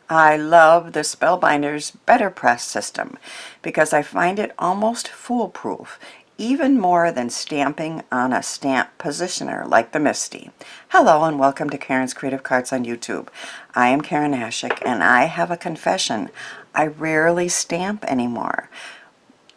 I love the Spellbinders BetterPress system because I find it almost foolproof, even more than stamping on a stamp positioner like the Misty. Hello and welcome to Karen's Creative Cards on YouTube. I am Karen Ashik and I have a confession. I rarely stamp anymore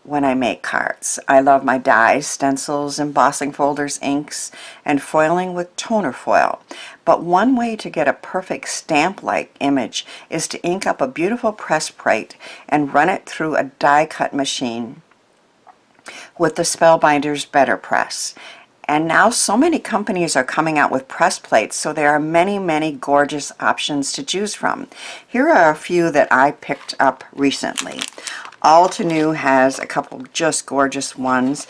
when I make cards. I love my dies, stencils, embossing folders, inks, and foiling with toner foil. But one way to get a perfect stamp-like image is to ink up a beautiful press plate and run it through a die-cut machine with the Spellbinders BetterPress. And now so many companies are coming out with press plates, so there are many gorgeous options to choose from. Here are a few that I picked up recently. Altenew has a couple just gorgeous ones.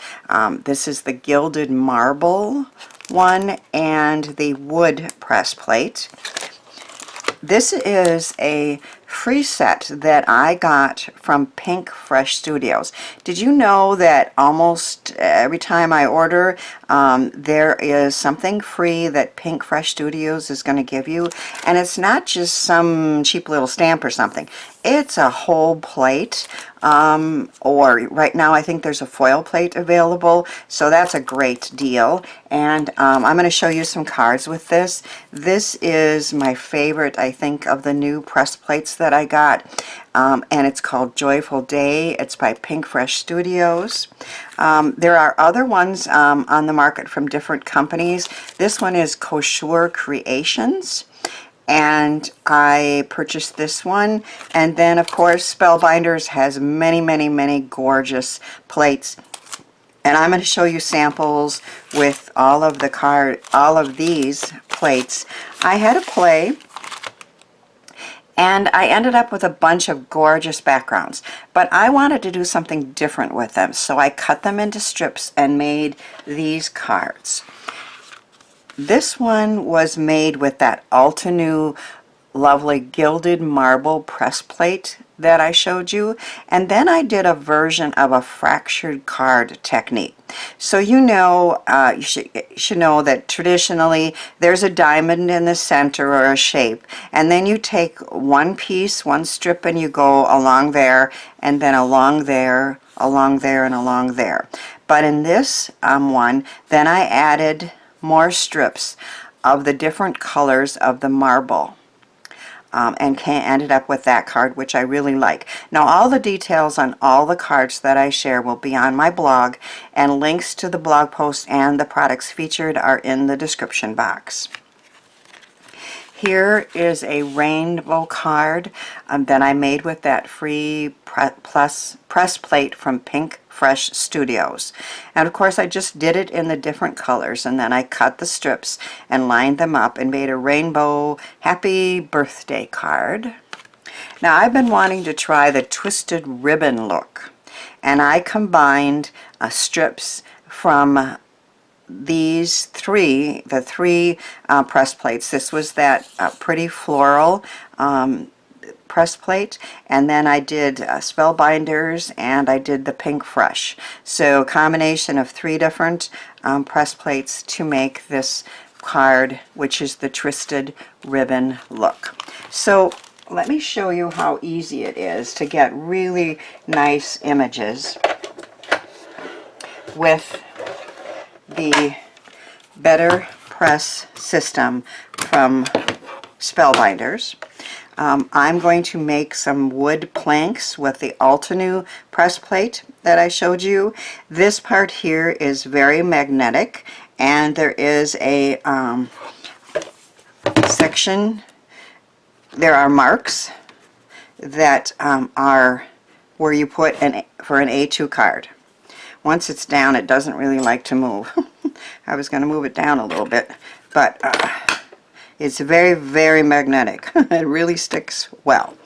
This is the Gilded Marble one and the wood press plate. This is a free set that I got from Pinkfresh Studios. Did you know that almost every time I order, there is something free that Pinkfresh Studios is going to give you? And it's not just some cheap little stamp or something. It's a whole plate, or right now I think there's a foil plate available, so that's a great deal. And I'm going to show you some cards with this. This is my favorite, I think, of the new press plates that I got, and it's called Joyful Day. It's by Pinkfresh Studios. There are other ones on the market from different companies. This one is Couture Creations, and I purchased this one. And then of course Spellbinders has many gorgeous plates, and I'm going to show you samples with all of these plates. I had a play and I ended up with a bunch of gorgeous backgrounds, but I wanted to do something different with them, so I cut them into strips and made these cards. This one was made with that Altenew lovely Gilded Marble press plate that I showed you, and then I did a version of a fractured card technique. So you know, you should know that traditionally there's a diamond in the center or a shape, and then you take one piece, one strip, and you go along there, and then along there, along there, and along there. But in this one, then I added more strips of the different colors of the marble, and ended up with that card, which I really like. Now all the details on all the cards that I share will be on my blog, and links to the blog posts and the products featured are in the description box. Here is a rainbow card that I made with that free press plate from Pinkfresh Studios. And of course I just did it in the different colors, and then I cut the strips and lined them up and made a rainbow happy birthday card. Now I've been wanting to try the twisted ribbon look, and I combined strips from these three press plates. This was that pretty floral press plate, and then I did Spellbinders, and I did the Pinkfresh. So a combination of three different press plates to make this card, which is the twisted ribbon look. So let me show you how easy it is to get really nice images with the BetterPress system from Spellbinders. I'm going to make some wood planks with the Altenew press plate that I showed you. This part here is very magnetic, and there is a section, there are marks that are where you put for an A2 card. Once it's down, it doesn't really like to move. I was going to move it down a little bit, but it's very magnetic. It really sticks well.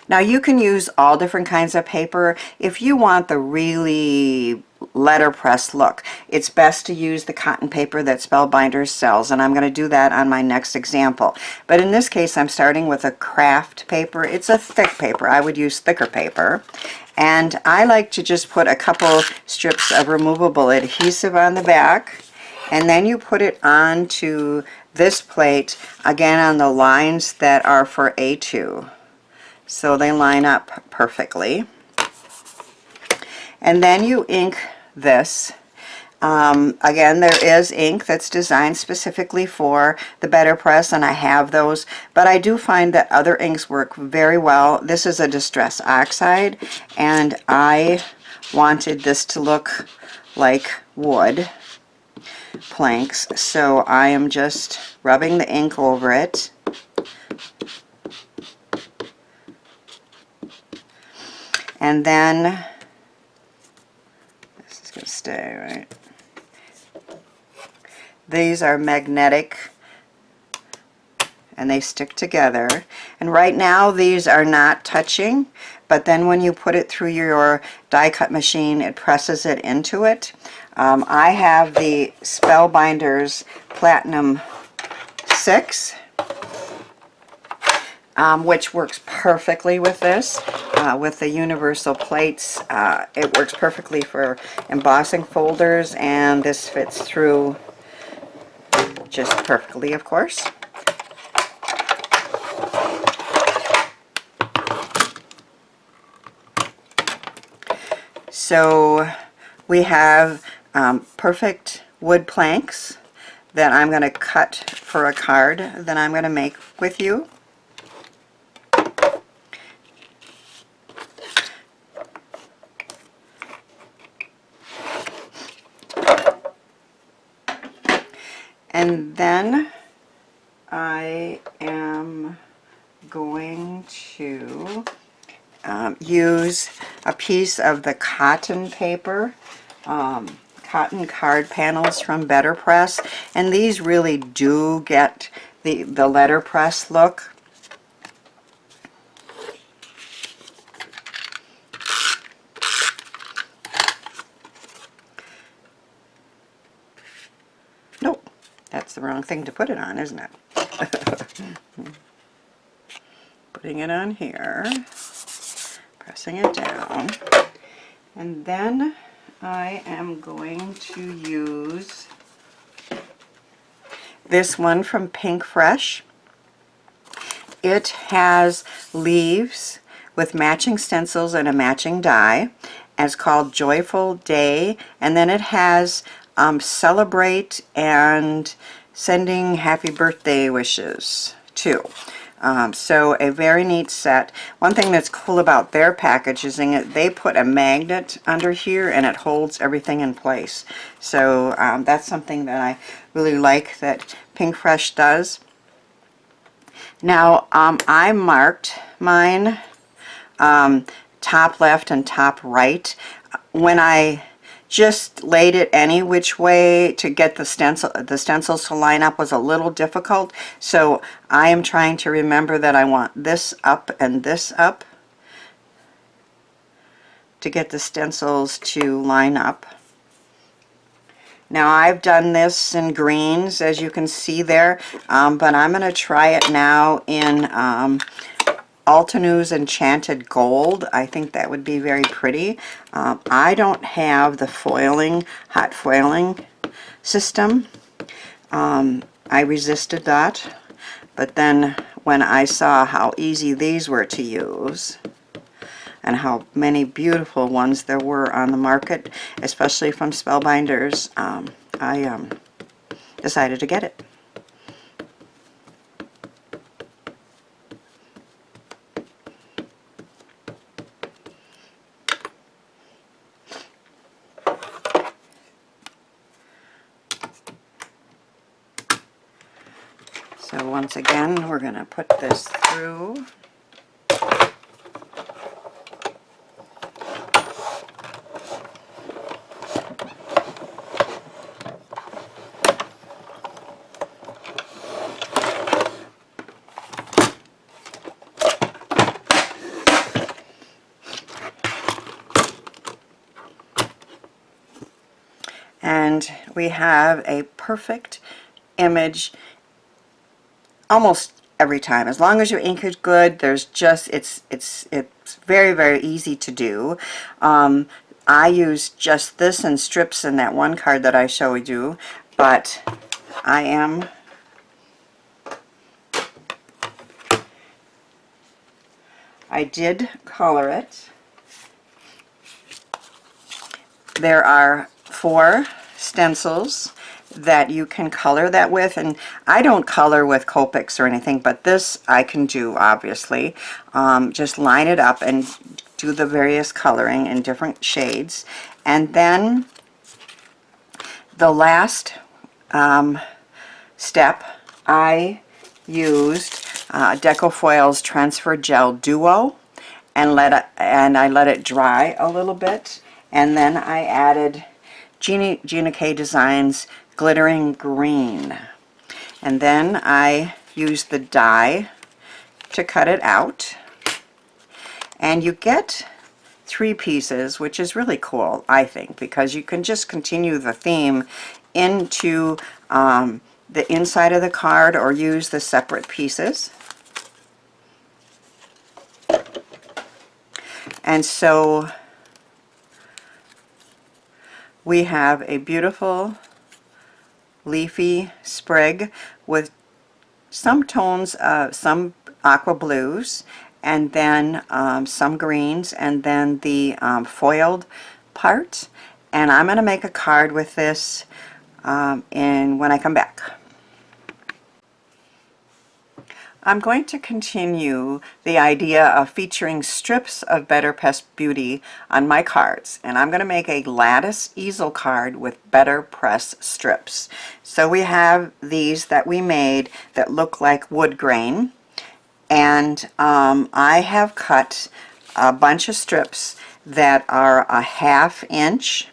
Now you can use all different kinds of paper. If you want the really letterpress look. It's best to use the cotton paper that Spellbinders sells, and I'm going to do that on my next example. But in this case, I'm starting with a craft paper. It's a thick paper. I would use thicker paper. And I like to just put a couple strips of removable adhesive on the back, and then you put it onto this plate, again on the lines that are for A2. So they line up perfectly. And then you ink this. Again, there is ink that's designed specifically for the Betterpress, and I have those, but I do find that other inks work very well. This is a Distress Oxide, and I wanted this to look like wood planks, so I am just rubbing the ink over it. And then this is going to stay, right? These are magnetic and they stick together. And right now these are not touching, but then when you put it through your die cut machine, it presses it into it. I have the Spellbinders Platinum 6, which works perfectly with this. With the universal plates, it works perfectly for embossing folders, and this fits through just perfectly, of course. So we have perfect wood planks that I'm going to cut for a card that I'm going to make with you. And then I am going to use a piece of the cotton paper, cotton card panels from Betterpress, and these really do get the letterpress look. Nope, that's the wrong thing to put it on, isn't it? Putting it on here, pressing it down, and then I am going to use this one from Pinkfresh. It has leaves with matching stencils and a matching die. And it's called Joyful Day, and then it has Celebrate and Sending Happy Birthday Wishes too. So a very neat set. One thing that's cool about their packaging is they put a magnet under here and it holds everything in place. So that's something that I really like that Pinkfresh does. Now I marked mine top left and top right. When I just laid it any which way to get the stencils to line up was a little difficult, so I am trying to remember that I want this up and this up to get the stencils to line up. Now I've done this in greens, as you can see there, but I'm going to try it now in Altenew's Enchanted Gold. I think that would be very pretty. I don't have the foiling, hot foiling system. I resisted that, but then when I saw how easy these were to use and how many beautiful ones there were on the market, especially from Spellbinders, I decided to get it. So once again, we're going to put this through. and we have a perfect image almost every time. As long as your ink is good, there's just, it's very, very easy to do. I use just this and strips in that one card that I showed you, but I did color it. There are 4 stencils that you can color that with, and I don't color with Copics or anything, but this I can do, obviously. Just line it up and do the various coloring in different shades, and then the last step, I used Decofoil's Transfer Gel Duo, and I let it dry a little bit, and then I added Gina K Designs Glittering Green, and then I used the die to cut it out, and you get 3 pieces, which is really cool, I think, because you can just continue the theme into the inside of the card or use the separate pieces. And so we have a beautiful leafy sprig with some tones, some aqua blues, and then some greens, and then the foiled part. And I'm going to make a card with this when I come back. I'm going to continue the idea of featuring strips of Betterpress Beauty on my cards, and I'm going to make a Lattice Easel Card with Betterpress strips. So we have these that we made that look like wood grain, and I have cut a bunch of strips that are a 1/2 inch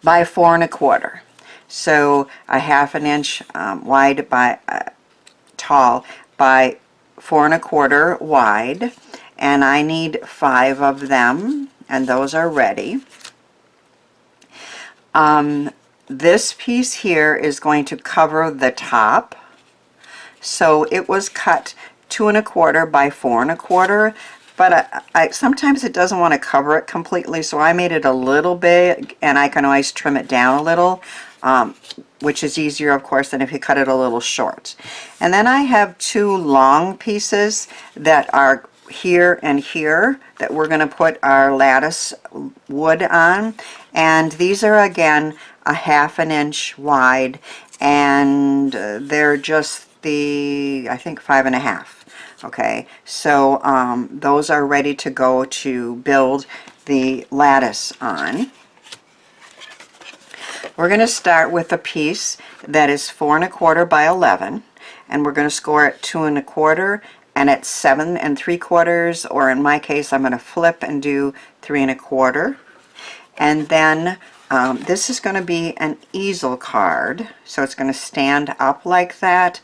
by 4 1/4. So a 1/2 inch wide by tall by 4 1/4 wide, and I need 5 of them, and those are ready. This piece here is going to cover the top, so it was cut 2 1/4 by 4 1/4, but I sometimes it doesn't want to cover it completely, so I made it a little big, and I can always trim it down a little, which is easier, of course, than if you cut it a little short. And then I have 2 long pieces that are here and here that we're going to put our lattice wood on, and these are again a 1/2 inch wide, and they're just I think 5 1/2. Okay, so those are ready to go to build the lattice on. We're going to start with a piece that is 4 1/4 by 11, and we're going to score at 2 1/4 and at 7 3/4, or in my case I'm going to flip and do 3 1/4. And then this is going to be an easel card, so it's going to stand up like that,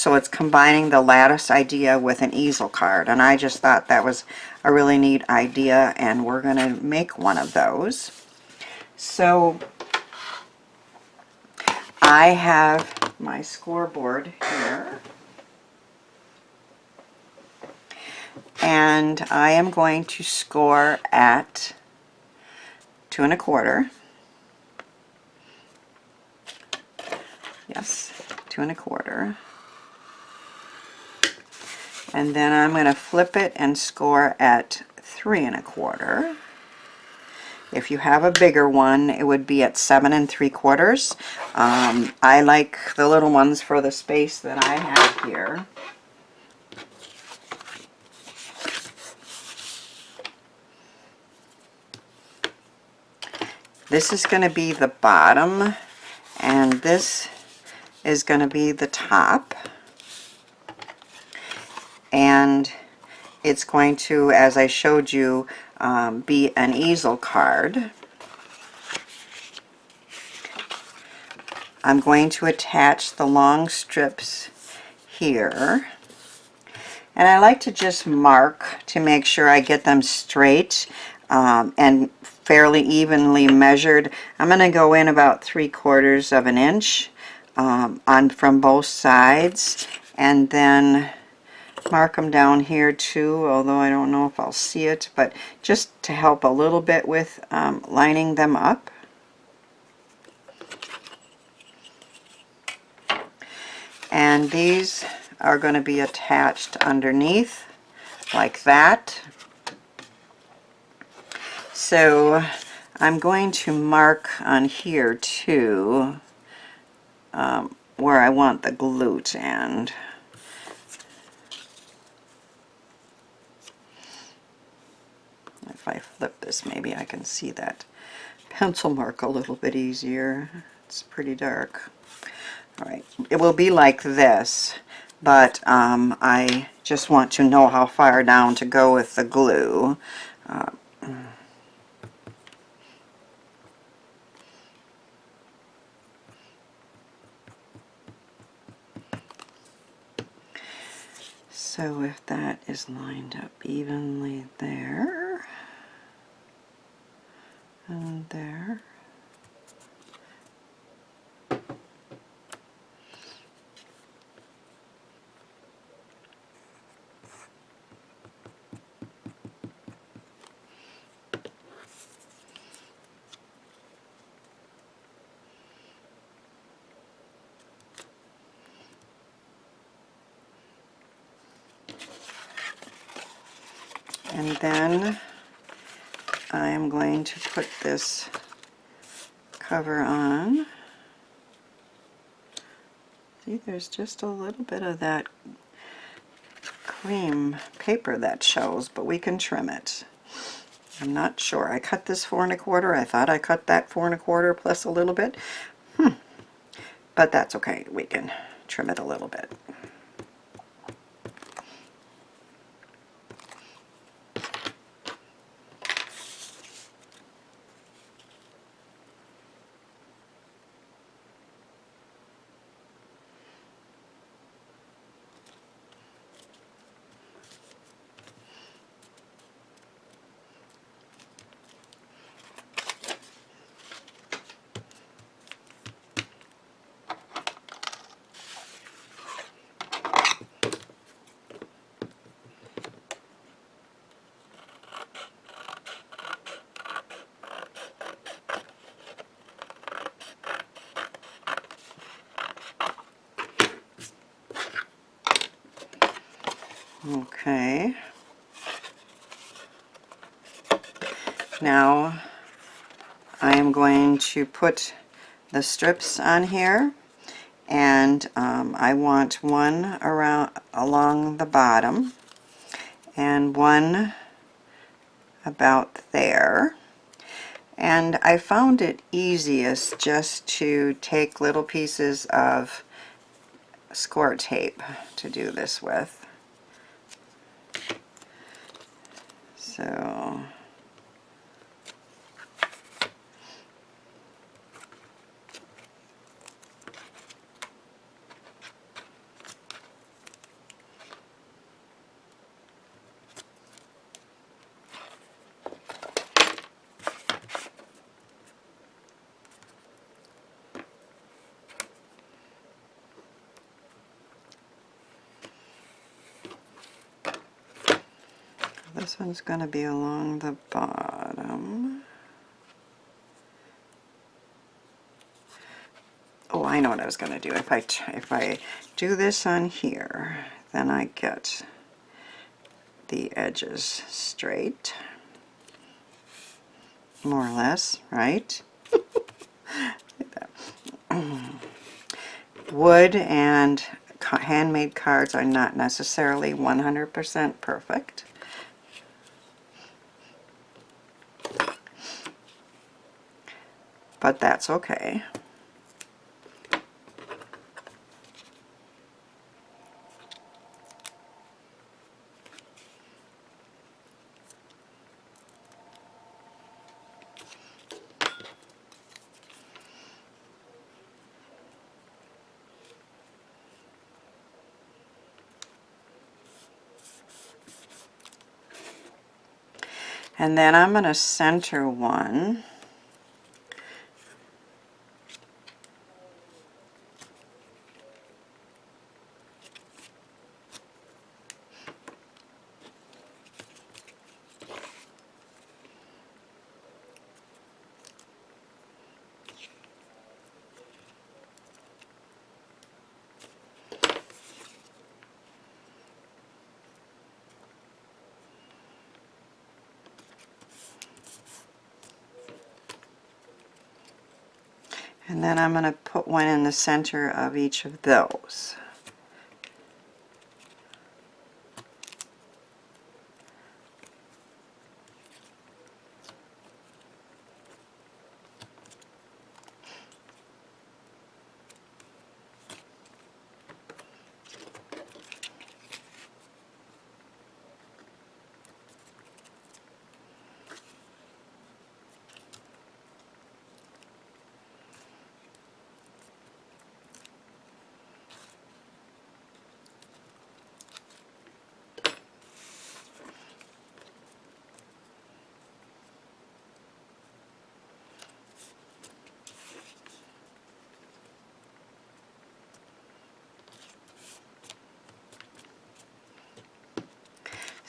so it's combining the lattice idea with an easel card, and I just thought that was a really neat idea, and we're going to make one of those. So I have my scoreboard here, and I am going to score at 2 1/4. Yes, 2 1/4. And then I'm going to flip it and score at 3 1/4. If you have a bigger one, it would be at 7 3/4. I like the little ones for the space that I have here. This is going to be the bottom, and this is going to be the top. And it's going to, as I showed you, be an easel card. I'm going to attach the long strips here, and I like to just mark to make sure I get them straight and fairly evenly measured. I'm going to go in about 3/4 of an inch from both sides, and then mark them down here too, although I don't know if I'll see it, but just to help a little bit with lining them up. And these are going to be attached underneath like that. So I'm going to mark on here too where I want the glue to end. If I flip this, maybe I can see that pencil mark a little bit easier. It's pretty dark. Alright, it will be like this, but I just want to know how far down to go with the glue. So if that is lined up evenly there, and there, and then I am going to put this cover on. See, there's just a little bit of that cream paper that shows, but we can trim it. I'm not sure. I cut this 4 1/4. I thought I cut that 4 1/4 plus a little bit. But that's okay. We can trim it a little bit. Okay. Now I am going to put the strips on here, and I want one along the bottom and one about there. And I found it easiest just to take little pieces of score tape to do this with. So this one's going to be along the bottom. Oh, I know what I was going to do. If I do this on here, then I get the edges straight, more or less, right? Like that. Wood and handmade cards are not necessarily 100% perfect. But that's okay. And then I'm going to center one. And then I'm going to put one in the center of each of those.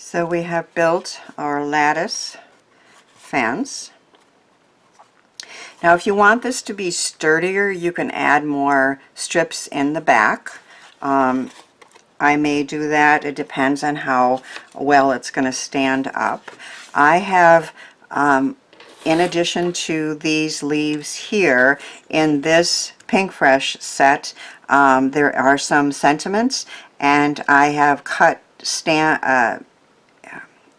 So we have built our lattice fence. Now if you want this to be sturdier, you can add more strips in the back. I may do that. It depends on how well it's going to stand up. I have, in addition to these leaves here, in this Pinkfresh set, there are some sentiments, and I have cut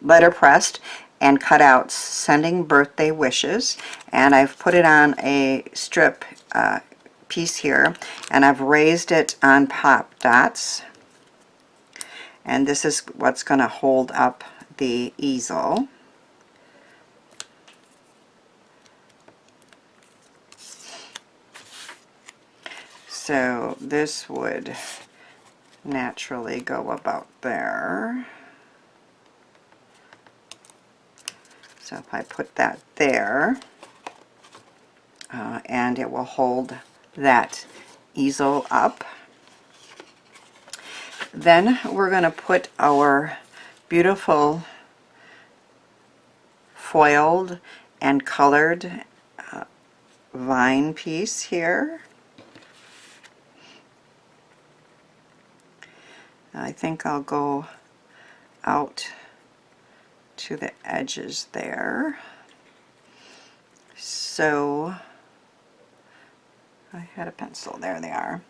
letterpressed and cut out sending birthday wishes, and I've put it on a strip piece here, and I've raised it on pop dots, and this is what's going to hold up the easel. So this would naturally go about there. So if I put that there, and it will hold that easel up. Then we're going to put our beautiful foiled and colored vine piece here. I think I'll go out to the edges there. So I had a pencil, there they are.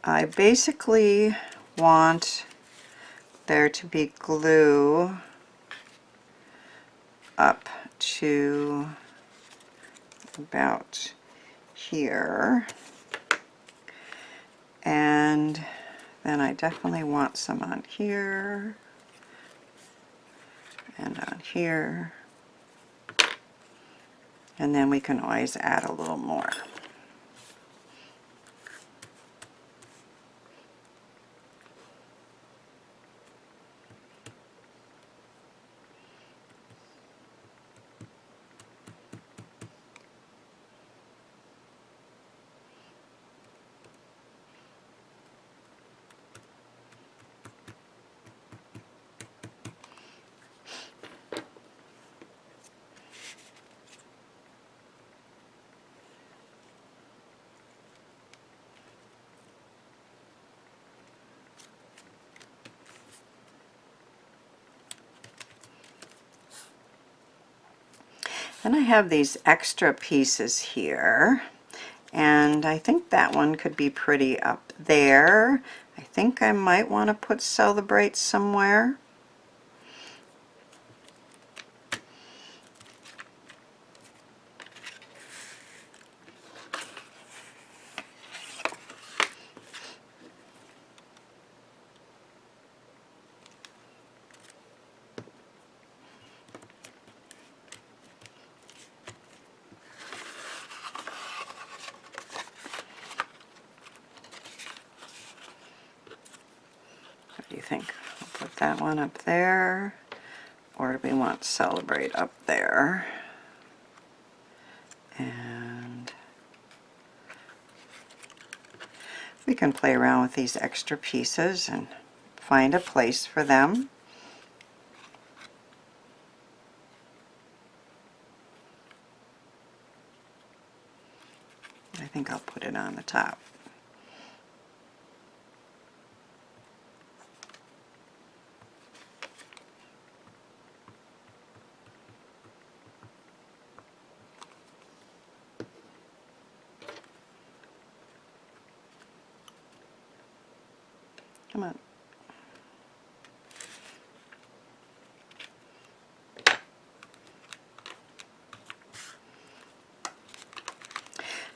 I basically want there to be glue up to about here, and then I definitely want some on here and on here, and then we can always add a little more. Then I have these extra pieces here, and I think that one could be pretty up there. I think I might want to put Celebrate somewhere. What do you think? I'll put that one up there, Or do we want Celebrate up there? And we can play around with these extra pieces and find a place for them. I think I'll put it on the top. Come on.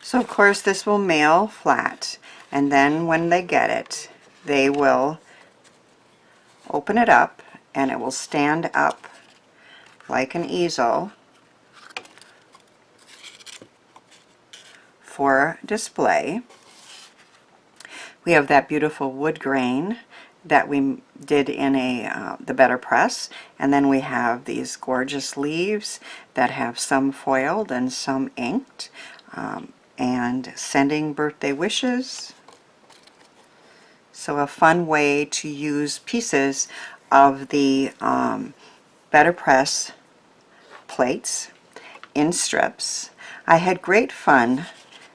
So of course this will mail flat, and then when they get it, they will open it up and it will stand up like an easel for display. We have that beautiful wood grain that we did in the Betterpress, and then we have these gorgeous leaves that have some foiled and some inked, and sending birthday wishes. So a fun way to use pieces of the Betterpress plates in strips. I had great fun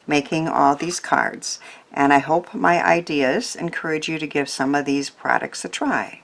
making all these cards, and I hope my ideas encourage you to give some of these products a try.